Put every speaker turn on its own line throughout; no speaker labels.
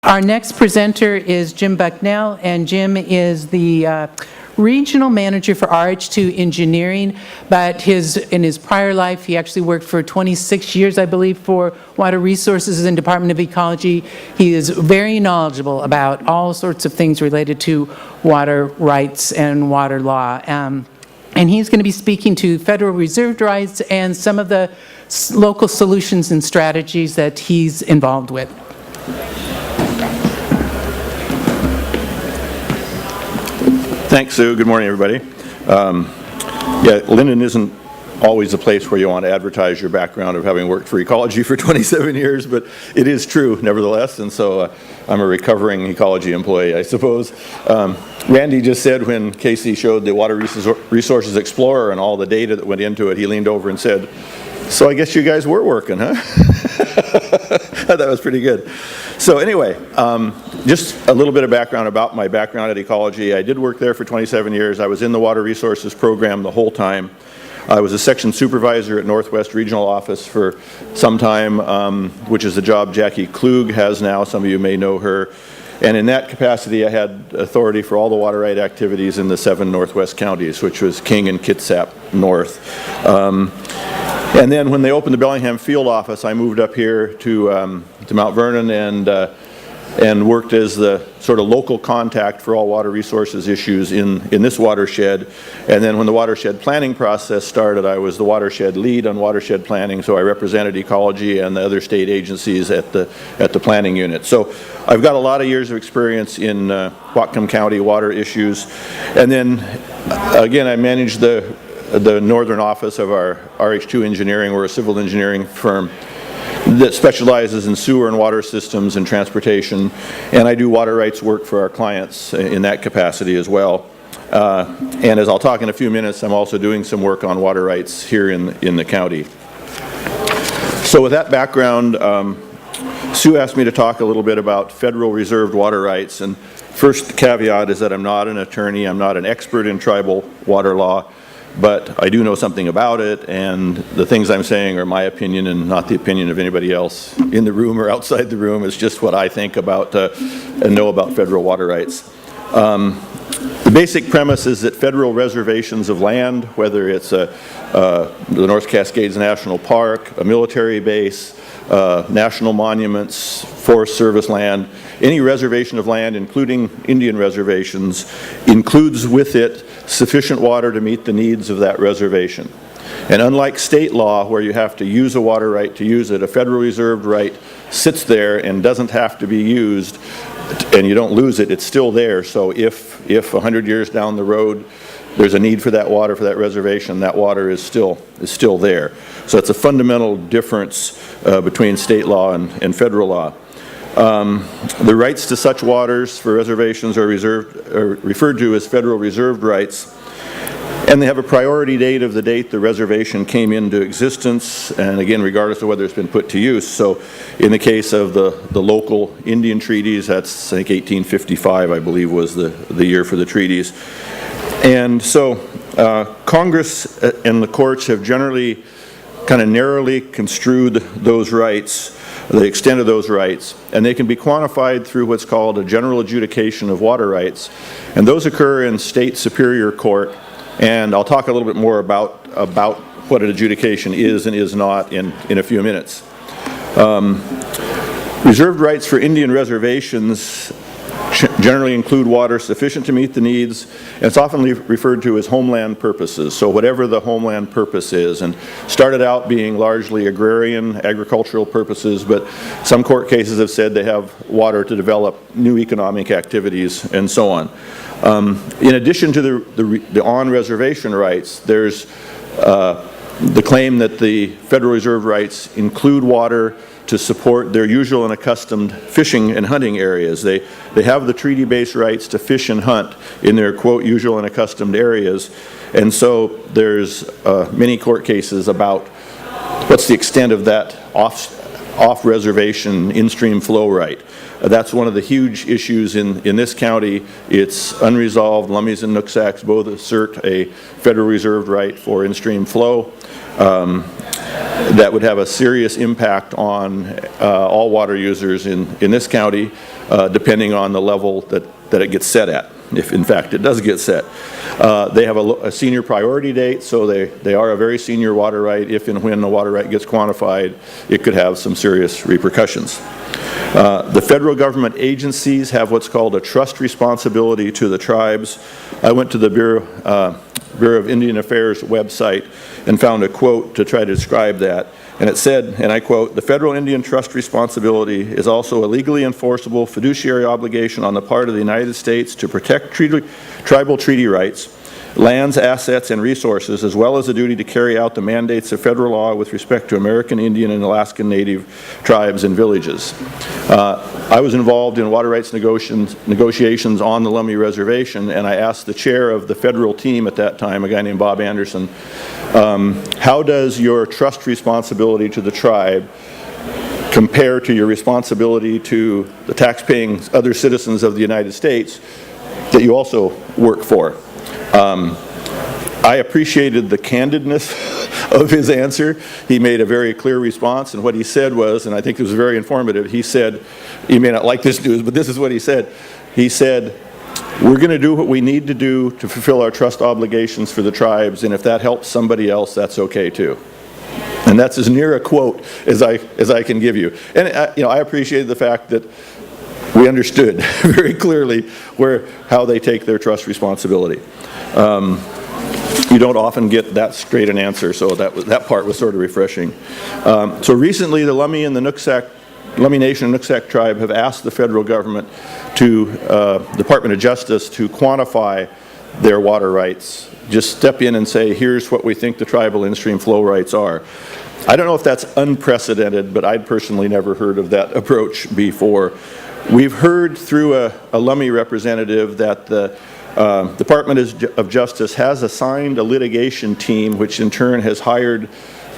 Our next presenter is Jim Bucknell, and Jim is the regional manager for RH2 Engineering, but in his prior life, he actually worked for 26 years, I believe, for Water Resources and Department of Ecology. He is very knowledgeable about all sorts of things related to water rights and water law. And he's going to be speaking to federal reserved rights and some of the local solutions and strategies that he's involved with.
Thanks, Sue. Good morning, everybody. Linden isn't always a place where you want to advertise your background of having worked for ecology for 27 years, but it is true, nevertheless, and so I'm a recovering ecology employee, I suppose. Randy just said when Casey showed the Water Resources Explorer and all the data that went into it, he leaned over and said, "So I guess you guys were working, huh?" That was pretty good. So anyway, just a little bit of background about my background at ecology. I did work there for 27 years. I was in the Water Resources program the whole time. I was a section supervisor at Northwest Regional Office for some time, which is the job Jackie Klug has now. Some of you may know her. And in that capacity, I had authority for all the water right activities in the 7 Northwest counties, which was King and Kitsap North. And then when they opened the Bellingham field office, I moved up here to Mount Vernon and worked as the sort of local contact for all water resources issues in this watershed. And then when the watershed planning process started, I was the watershed lead on watershed planning, so I represented ecology and the other state agencies at the planning unit. So I've got a lot of years of experience in Whatcom County water issues. And then again, I managed the northern office of our RH2 Engineering. We're a civil engineering firm that specializes in sewer and water systems and transportation, and I do water rights work for our clients in that capacity as well. And as I'll talk in a few minutes, I'm also doing some work on water rights here in the county. So with that background, Sue asked me to talk a little bit about federal reserved water rights, and first caveat is that I'm not an attorney, I'm not an expert in tribal water law, but I do know something about it, and the things I'm saying are my opinion and not the opinion of anybody else in the room or outside the room. It's just what I think about and know about federal water rights. The basic premise is that federal reservations of land, whether it's the North Cascades National Park, a military base, national monuments, Forest Service land, any reservation of land, including Indian reservations, includes with it sufficient water to meet the needs of that reservation. And unlike state law, where you have to use a water right to use it, a federal reserved right sits there and doesn't have to be used, and you don't lose it, it's still there. So if 100 years down the road there's a need for that water for that reservation, that water is still there. So it's a fundamental difference between state law and federal law. The rights to such waters for reservations are referred to as federal reserved rights, and they have a priority date of the date the reservation came into existence, and again, regardless of whether it's been put to use. So in the case of the local Indian treaties, that's I think 1855, I believe, was the year for the treaties. And so Congress and the courts have generally kind of narrowly construed those rights, the extent of those rights, and they can be quantified through what's called a general adjudication of water rights, and those occur in state superior court, and I'll talk a little bit more about what an adjudication is and is not in a few minutes. Reserved rights for Indian reservations generally include water sufficient to meet the needs, and it's often referred to as homeland purposes, so whatever the homeland purpose is, and started out being largely agrarian, agricultural purposes, but some court cases have said they have water to develop new economic activities and so on. In addition to the on-reservation rights, there's the claim that the federal reserve rights include water to support their usual and accustomed fishing and hunting areas. They have the treaty-based rights to fish and hunt in their, quote, usual and accustomed areas. And so there's many court cases about what's the extent of that off-reservation in-stream flow right. That's one of the huge issues in this county. It's unresolved. Lummies and Nooksacks both assert a federal reserved right for in-stream flow. that would have a serious impact on all water users in this county, depending on the level that it gets set at, if in fact it does get set. They have a senior priority date, so they are a very senior water right. If and when the water right gets quantified, it could have some serious repercussions. The federal government agencies have what's called a trust responsibility to the tribes. I went to the Bureau of Indian Affairs website and found a quote to try to describe that. And it said, and I quote, "The federal Indian trust responsibility is also a legally enforceable fiduciary obligation on the part of the United States to protect tribal treaty rights, lands, assets, and resources, as well as a duty to carry out the mandates of federal law with respect to American Indian and Alaskan Native tribes and villages." I was involved in water rights negotiations on the Lummi Reservation, and I asked the chair of the federal team at that time, a guy named Bob Anderson, how does your trust responsibility to the tribe compare to your responsibility to the tax-paying other citizens of the United States that you also work for? I appreciated the candidness of his answer. He made a very clear response, and what he said was, and I think it was very informative, he said, you may not like this news, but this is what he said. He said, "We're going to do what we need to do to fulfill our trust obligations for the tribes, and if that helps somebody else, that's okay too." And that's as near a quote as I can give you. And I appreciated the fact that we understood very clearly how they take their trust responsibility. You don't often get that straight an answer, so that part was sort of refreshing. So recently, the Lummi and the Lummi Nation and Nooksack tribe have asked the federal government Department of Justice to quantify their water rights. Just step in and say, here's what we think the tribal in-stream flow rights are. I don't know if that's unprecedented, but I'd personally never heard of that approach before. We've heard through a Lummi representative that the Department of Justice has assigned a litigation team, which in turn has hired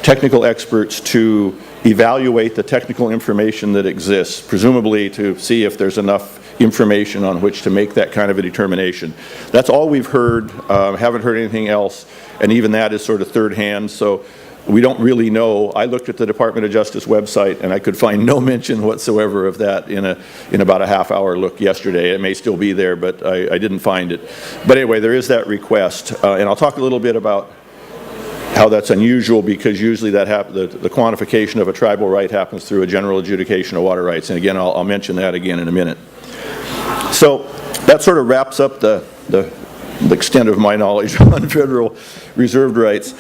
technical experts to evaluate the technical information that exists, presumably to see if there's enough information on which to make that kind of a determination. That's all we've heard. Haven't heard anything else, and even that is sort of third hand, so we don't really know. I looked at the Department of Justice website and I could find no mention whatsoever of that in about a half-hour look yesterday. It may still be there, but I didn't find it. But anyway, there is that request, and I'll talk a little bit about how that's unusual, because usually the quantification of a tribal right happens through a general adjudication of water rights, and again, I'll mention that again in a minute. So that sort of wraps up the extent of my knowledge on federal reserved rights.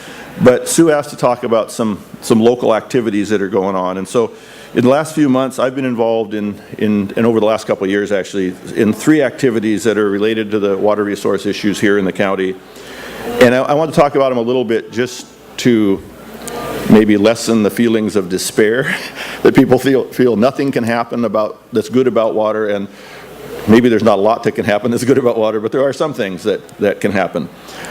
But Sue asked to talk about some local activities that are going on. And so in the last few months, I've been involved in over the last couple of years actually, in 3 activities that are related to the water resource issues here in the county. And I want to talk about them a little bit just to maybe lessen the feelings of despair that people feel nothing can happen that's good about water, and maybe there's not a lot that can happen that's good about water, but there are some things that can happen.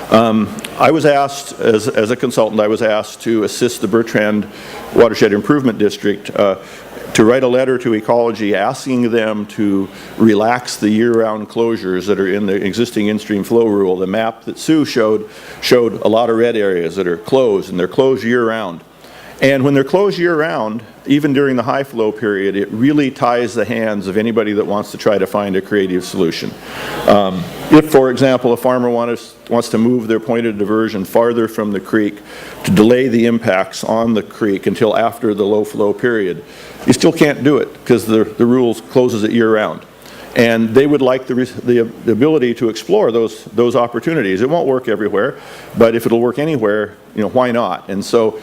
I was asked, as a consultant, I was asked to assist the Bertrand Watershed Improvement District to write a letter to Ecology asking them to relax the year-round closures that are in the existing in-stream flow rule. The map that Sue showed a lot of red areas that are closed, and they're closed year-round. And when they're closed year-round, even during the high flow period, it really ties the hands of anybody that wants to try to find a creative solution. If, for example, a farmer wants to move their point of diversion farther from the creek to delay the impacts on the creek until after the low flow period, you still can't do it because the rules closes it year-round. And they would like the ability to explore those opportunities. It won't work everywhere, but if it'll work anywhere, why not? And so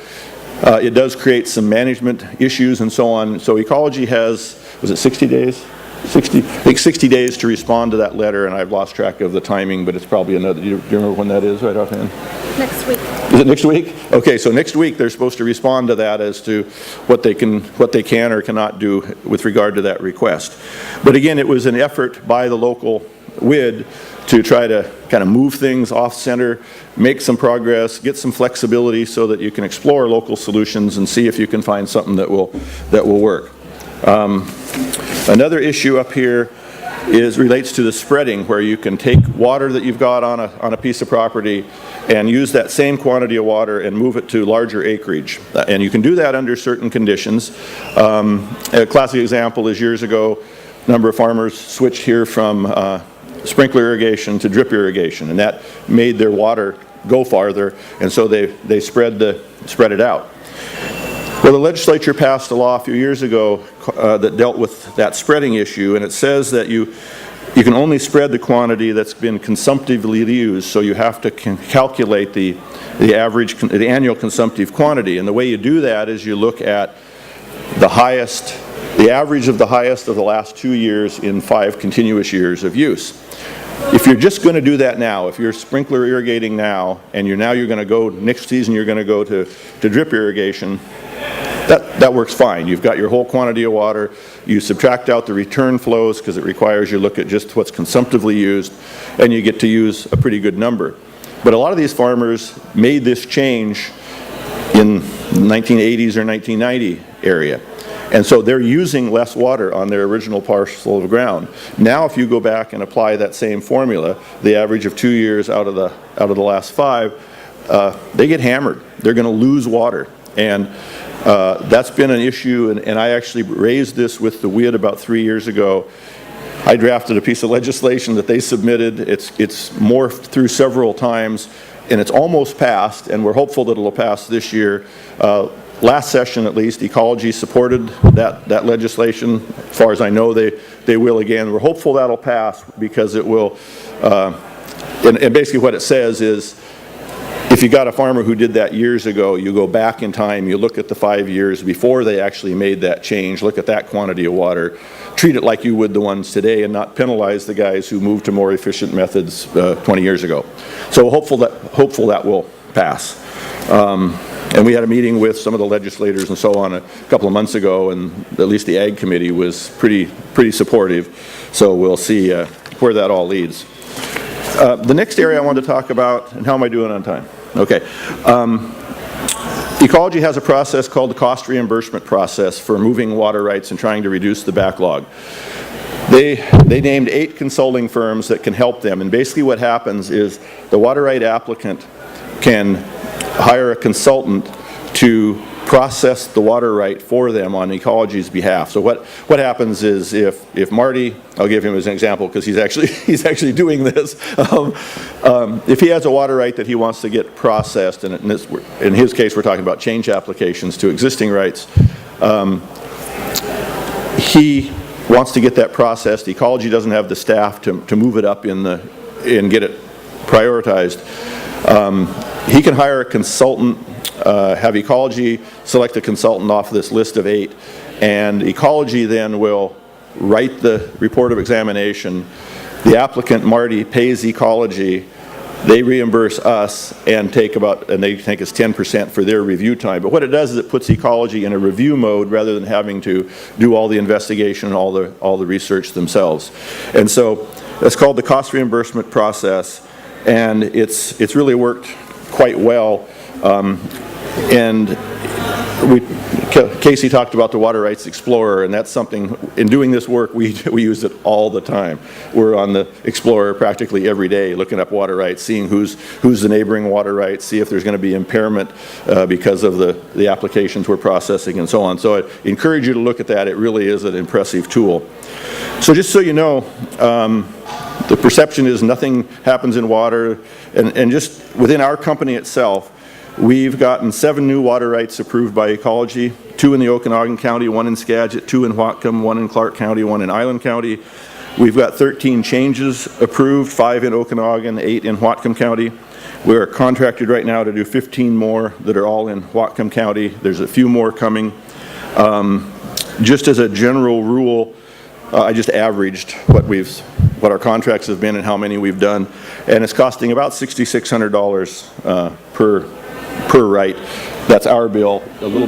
it does create some management issues and so on. So Ecology has, was it 60 days? 60 days to respond to that letter, and I've lost track of the timing, but it's probably another, do you remember when that is right offhand?
Next week.
Is it next week? Okay, so next week they're supposed to respond to that as to what they can or cannot do with regard to that request. But again, it was an effort by the local WID to try to kind of move things off center, make some progress, get some flexibility so that you can explore local solutions and see if you can find something that will work. Another issue up here relates to the spreading, where you can take water that you've got on a piece of property and use that same quantity of water and move it to larger acreage. And you can do that under certain conditions. A classic example is years ago, a number of farmers switched here from sprinkler irrigation to drip irrigation, and that made their water go farther, and so they spread it out. Well, the legislature passed a law a few years ago that dealt with that spreading issue, and it says that you can only spread the quantity that's been consumptively used, so you have to calculate the annual consumptive quantity. And the way you do that is you look at the average of the highest of the last 2 years in 5 continuous years of use. If you're just going to do that now, if you're sprinkler irrigating now, and you're going to go, next season you're going to go to drip irrigation, that works fine. You've got your whole quantity of water. You subtract out the return flows because it requires you look at just what's consumptively used, and you get to use a pretty good number. But a lot of these farmers made this change in the 1980s or 1990 area. And so they're using less water on their original parcel of ground. Now if you go back and apply that same formula, the average of 2 years out of the last 5, they get hammered. They're going to lose water. And that's been an issue, and I actually raised this with the WID about 3 years ago. I drafted a piece of legislation that they submitted. It's morphed through several times, and it's almost passed, and we're hopeful that it'll pass this year. Last session, at least, Ecology supported that legislation. As far as I know, they will again. We're hopeful that'll pass because it will, and basically what it says is, if you got a farmer who did that years ago, you go back in time, you look at the 5 years before they actually made that change, look at that quantity of water, treat it like you would the ones today, and not penalize the guys who moved to more efficient methods 20 years ago. So hopeful that will pass. And we had a meeting with some of the legislators and so on a couple of months ago, and at least the Ag Committee was pretty supportive. So we'll see where that all leads. The next area I wanted to talk about, and how am I doing on time? Okay. Ecology has a process called the cost reimbursement process for moving water rights and trying to reduce the backlog. They named 8 consulting firms that can help them, and basically what happens is the water right applicant can hire a consultant to process the water right for them on Ecology's behalf. So what happens is if Marty, I'll give him as an example because he's actually doing this. If he has a water right that he wants to get processed, and in his case we're talking about change applications to existing rights, he wants to get that processed. Ecology doesn't have the staff to move it up and get it prioritized. He can hire a consultant, have Ecology select a consultant off this list of 8, and Ecology then will write the report of examination. The applicant, Marty, pays Ecology. They reimburse us and they think it's 10% for their review time. But what it does is it puts Ecology in a review mode rather than having to do all the investigation and all the research themselves. And so it's called the cost reimbursement process, and it's really worked quite well. And Casey talked about the Water Rights Explorer, and that's something, in doing this work, we use it all the time. We're on the Explorer practically every day looking up water rights, seeing who's the neighboring water rights, see if there's going to be impairment because of the applications we're processing and so on. So I encourage you to look at that. It really is an impressive tool. So just so you know, the perception is nothing happens in water, and just within our company itself, we've gotten 7 new water rights approved by Ecology, 2 in the Okanagan County, 1 in Skagit, 2 in Whatcom, 1 in Clark County, 1 in Island County. We've got 13 changes approved, 5 in Okanagan, 8 in Whatcom County. We're contracted right now to do 15 more that are all in Whatcom County. There's a few more coming. Just as a general rule, I just averaged what our contracts have been and how many we've done, and it's costing about $6,600 per right. That's our bill. A little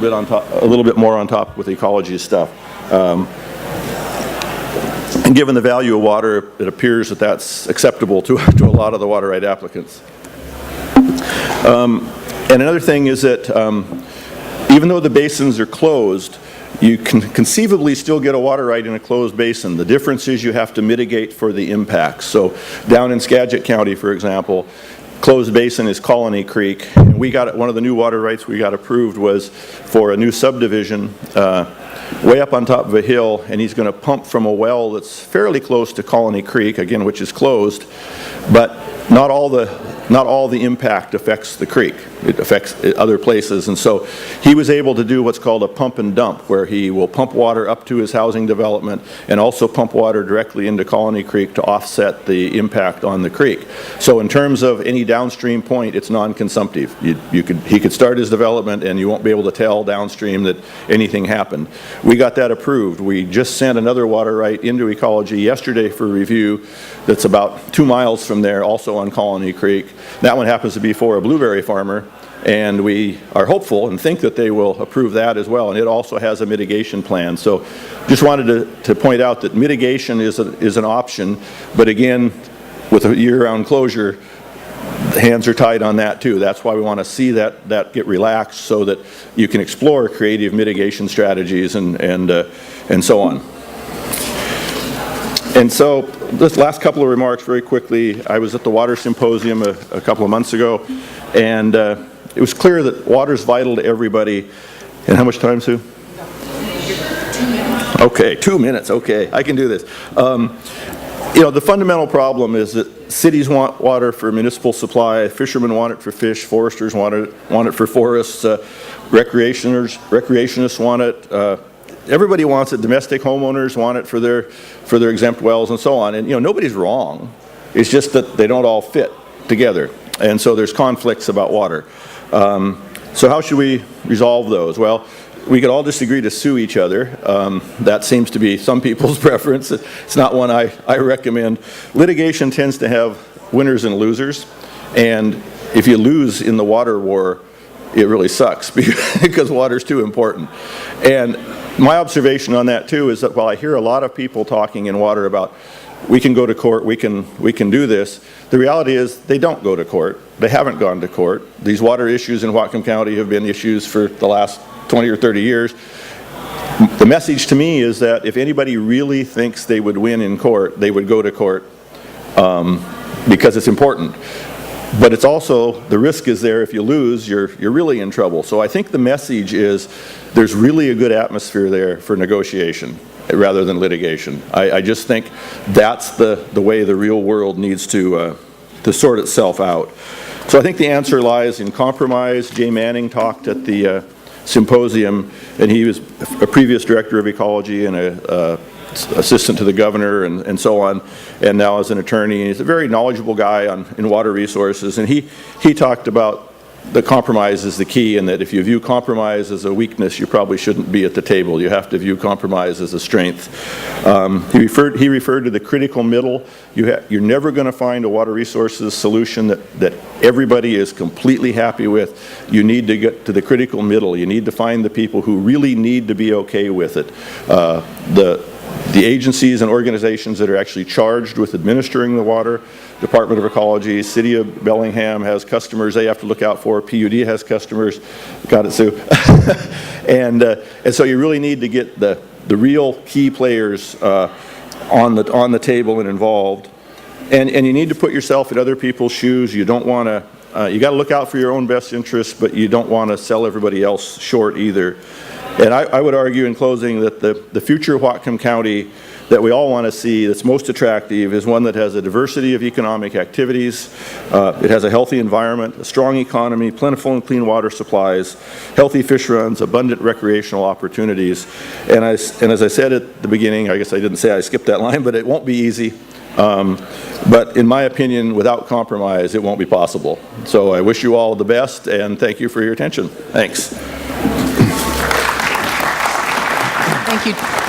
bit more on top with Ecology's stuff. And given the value of water, it appears that that's acceptable to a lot of the water right applicants. And another thing is that even though the basins are closed, you can conceivably still get a water right in a closed basin. The difference is you have to mitigate for the impacts. So down in Skagit County, for example, closed basin is Colony Creek. And we got one of the new water rights we got approved was for a new subdivision way up on top of a hill, and he's going to pump from a well that's fairly close to Colony Creek, again, which is closed, but not all the impact affects the creek. It affects other places. And so he was able to do what's called a pump and dump, where he will pump water up to his housing development and also pump water directly into Colony Creek to offset the impact on the creek. So in terms of any downstream point, it's non-consumptive. He could start his development and you won't be able to tell downstream that anything happened. We got that approved. We just sent another water right into ecology yesterday for review that's about 2 miles from there, also on Colony Creek. That one happens to be for a blueberry farmer, and we are hopeful and think that they will approve that as well, and it also has a mitigation plan. So just wanted to point out that mitigation is an option, but again, with a year-round closure, the hands are tied on that too. That's why we want to see that get relaxed so that you can explore creative mitigation strategies and so on. And so, this last couple of remarks very quickly. I was at the Water Symposium a couple of months ago, and it was clear that water is vital to everybody. And how much time, Sue? 2 minutes. Okay, 2 minutes. Okay, I can do this. You know, the fundamental problem is that cities want water for municipal supply, fishermen want it for fish, foresters want it for forests, recreationists want it. Everybody wants it. Domestic homeowners want it for their exempt wells and so on. And you know, nobody's wrong. It's just that they don't all fit together, and so there's conflicts about water. So how should we resolve those? Well, we could all disagree to sue each other. That seems to be some people's preference. It's not one I recommend. Litigation tends to have winners and losers, and if you lose in the water war, it really sucks because water's too important. And my observation on that too is that while I hear a lot of people talking in water about we can go to court, we can do this, the reality is they don't go to court. They haven't gone to court. These water issues in Whatcom County have been issues for the last 20 or 30 years. The message to me is that if anybody really thinks they would win in court, they would go to court because it's important. But it's also, the risk is there if you lose, you're really in trouble. So I think the message is there's really a good atmosphere there for negotiation rather than litigation. I just think that's the way the real world needs to sort itself out. So I think the answer lies in compromise. Jay Manning talked at the symposium, and he was a previous director of ecology and a assistant to the governor and so on, and now as an attorney. And he's a very knowledgeable guy in water resources, and he talked about the compromise is the key, and that if you view compromise as a weakness, you probably shouldn't be at the table. You have to view compromise as a strength. He referred to the critical middle. You're never going to find a water resources solution that everybody is completely happy with. You need to get to the critical middle. You need to find the people who really need to be okay with it. The agencies and organizations that are actually charged with administering the water, Department of Ecology, City of Bellingham has customers they have to look out for, PUD has customers, got it, Sue? and so you really need to get the real key players on the table and involved. And you need to put yourself in other people's shoes. You don't want to, you got to look out for your own best interests, but you don't want to sell everybody else short either. And I would argue in closing that the future of Whatcom County that we all want to see that's most attractive is one that has a diversity of economic activities, it has a healthy environment, a strong economy, plentiful and clean water supplies, healthy fish runs, abundant recreational opportunities. And as I said at the beginning, I guess I didn't say I skipped that line, but it won't be easy. But in my opinion, without compromise, it won't be possible. So I wish you all the best, and thank you for your attention. Thanks.
Thank you.